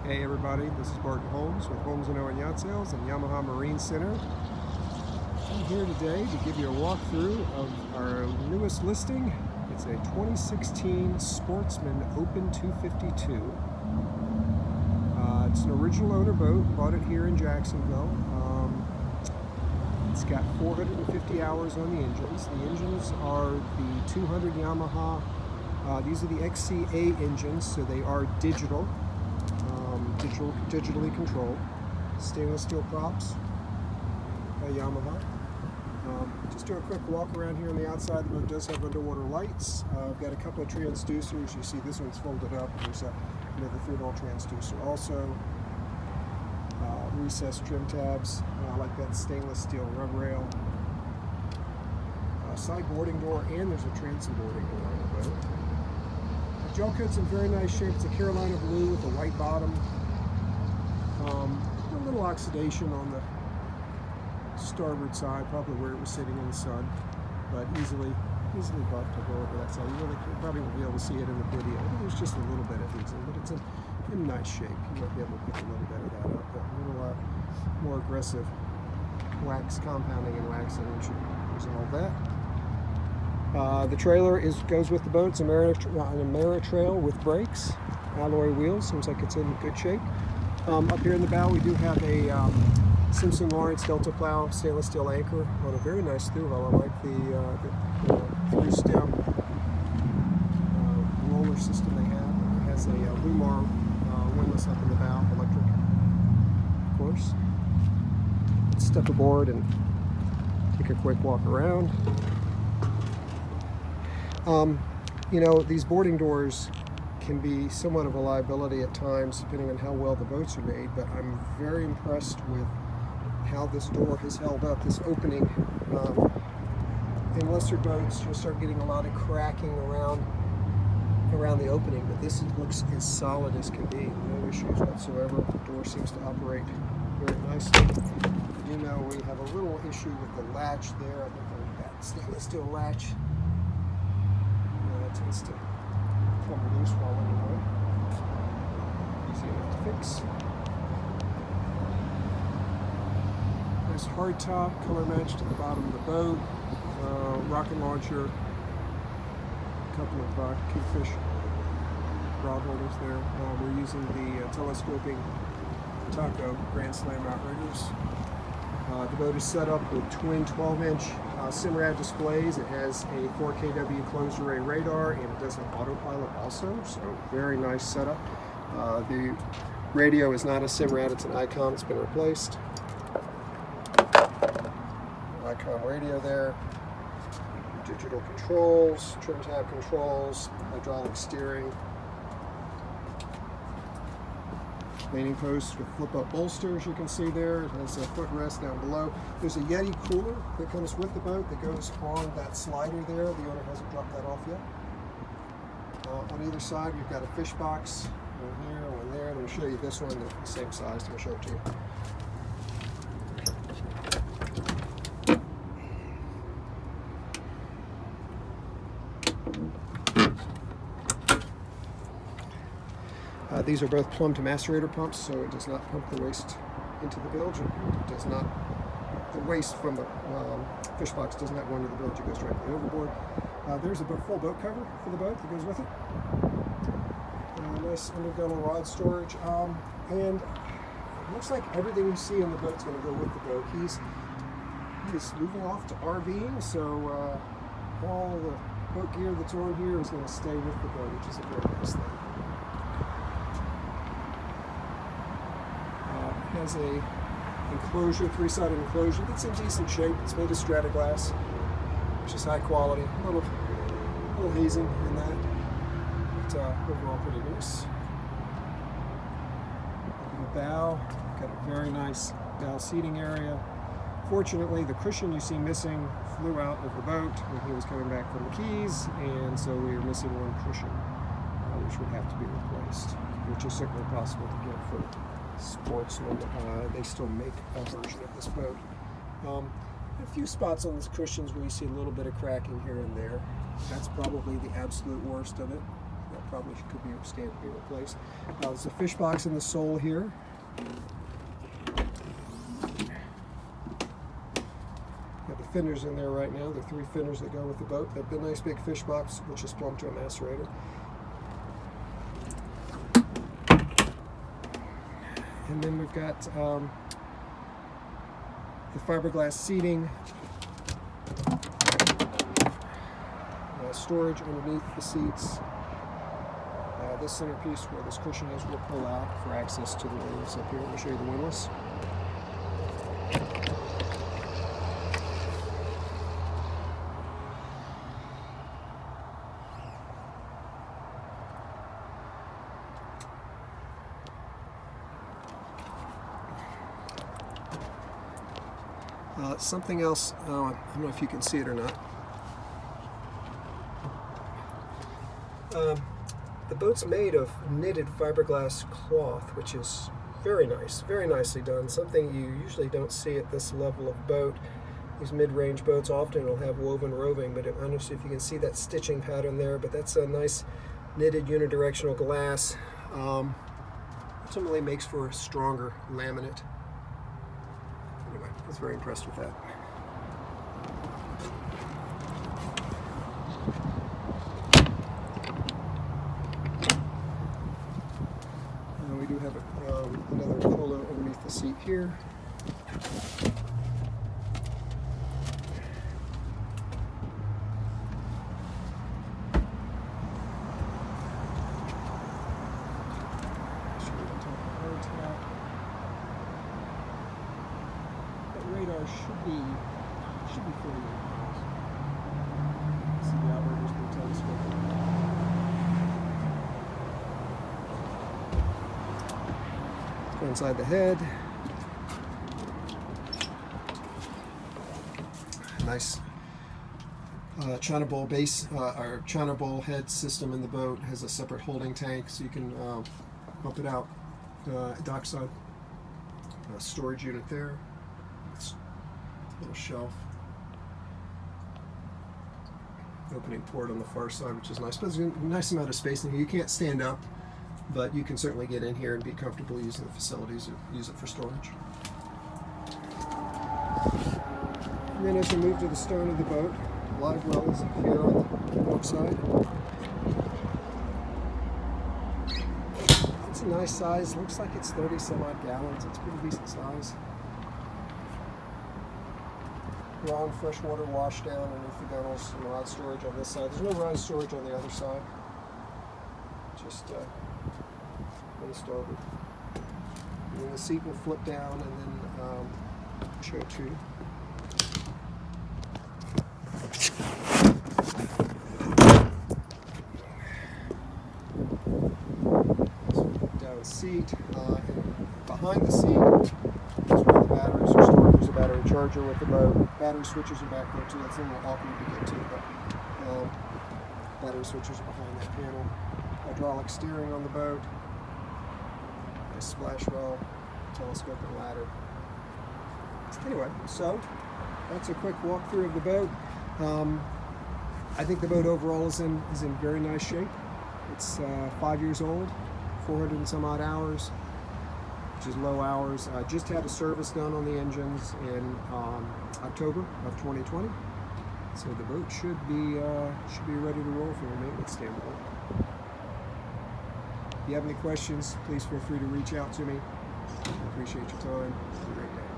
Hey everybody, this is Barton Holmes with Holmes & Owen Yacht Sales and Yamaha Marine Center. I'm here today to give you a walkthrough of our newest listing. It's a 2016 Sportsman Open 252. It's an original owner boat, bought it here in Jacksonville. It's got 450 hours on the engines. The engines are the 200 Yamaha. These are the XCA engines, so they are digital. Digitally controlled. Stainless steel props by Yamaha. Just do a quick walk around here on the outside. The boat does have underwater lights. I've got a couple of transducers. You see this one's folded up. There's another third-wall transducer also. Recessed trim tabs. I like that stainless steel rub rail. Side boarding door, and there's a transom boarding door on the boat. The gel coat's in very nice shape. It's a Carolina blue with a white bottom. A little oxidation on the starboard side, probably where it was sitting in the sun, but easily buffed to go over that side. You probably won't be able to see it in the video. There's just a little bit of easing, but it's in nice shape. You might be able to pick a little bit of that up, but a little more aggressive wax compounding and waxing should resolve that. The trailer goes with the boat. It's an Ameritrail with brakes, alloy wheels. Seems like it's in good shape. Up here in the bow, we do have a Simpson Lawrence Delta Plow stainless steel anchor on a very nice through hull. I like the through stem roller system they have. It has a Lumar windlass up in the bow, electric, of course. Let's step aboard and take a quick walk around. These boarding doors can be somewhat of a liability at times depending on how well the boats are made, but I'm very impressed with how this door has held up, this opening. In lesser boats, you'll start getting a lot of cracking around the opening, but this looks as solid as can be. No issues whatsoever. The door seems to operate very nicely. You know, we have a little issue with the latch there. I think that stainless steel latch tends to come loose while in the boat. Easy enough to fix. Nice hard top, color match to the bottom of the boat. Rocket launcher. A couple of kingfish rod holders there. We're using the telescoping Taco Grand Slam outriggers. The boat is set up with twin 12-inch Simrad displays. It has a 4kW closed array radar, and it does have autopilot also, so very nice setup. The radio is not a Simrad, it's an Icon. It's been replaced. Icon radio there. Digital controls, trim tab controls, hydraulic steering. Leaning post with flip-up bolsters, you can see there. It has a footrest down below. There's a Yeti cooler that comes with the boat that goes on that slider there. The owner hasn't dropped that off yet. On either side, we've got a fish box. One here, one there. Let me show you this one, the same size. Let me show it to you. These are both plumb to macerator pumps, so it does not pump the waste into the bilge. It does not, the waste from the fish box does not go into the bilge, it goes directly overboard. There's a full boat cover for the boat that goes with it. Nice undergunnel rod storage. And it looks like everything you see on the boat is going to go with the boat. He's moving off to RVing, so all the boat gear that's on here is going to stay with the boat, which is a very nice thing. Has a enclosure, three-sided enclosure that's in decent shape. It's made of strata glass, which is high quality. A little hazing in that, but overall pretty nice. In the bow, got a very nice bow seating area. Fortunately, the cushion you see missing flew out of the boat when he was coming back from the Keys, and so we are missing one cushion, which would have to be replaced, which is certainly possible to get for Sportsman. They still make a version of this boat. A few spots on these cushions where you see a little bit of cracking here and there. That's probably the absolute worst of it. That probably could stand to be replaced. There's a fish box in the sole here. Got the fenders in there right now. The 3 fenders that go with the boat. They've got a nice big fish box, which is plumbed to a macerator. And then we've got the fiberglass seating, storage underneath the seats. This centerpiece where this cushion is will pull out for access to the windlass up here. Let me show you the windlass. Something else, I don't know if you can see it or not. The boat's made of knitted fiberglass cloth, which is very nice, very nicely done. Something you usually don't see at this level of boat. These mid-range boats often will have woven roving, but I don't know if you can see that stitching pattern there, but that's a nice knitted unidirectional glass. Ultimately makes for a stronger laminate. Anyway, I was very impressed with that. We do have another polo underneath the seat here. Radar should be fully realized. See the outriggers through the telescope. Let's go inside the head. Nice China bowl base, our China bowl head system in the boat has a separate holding tank, so you can pump it out dockside. Storage unit there. Little shelf, opening port on the far side, which is nice. But there's a nice amount of space in here. You can't stand up, but you can certainly get in here and be comfortable using the facilities or use it for storage. And then as we move to the stern of the boat, live wells here on the port side. It's a nice size. Looks like it's 30 some odd gallons. It's a pretty decent size. Ground freshwater wash down underneath the gunnels, and rod storage on this side. There's no rod storage on the other side, just on the starboard. And then the seat will flip down and then show too. So down seat, behind the seat is where the batteries are stored. There's a battery charger with the boat. Battery switches are back there too. That's a little awkward to get to, but battery switches are behind that panel. Hydraulic steering on the boat. Nice splash well, telescope and ladder. Anyway, so that's a quick walkthrough of the boat. I think the boat overall is in very nice shape. It's 5 years old, 400 and some odd hours, which is low hours. Just had a service done on the engines in October of 2020, so the boat should be ready to roll from a maintenance standpoint. If you have any questions, please feel free to reach out to me. I appreciate your time. Have a great day.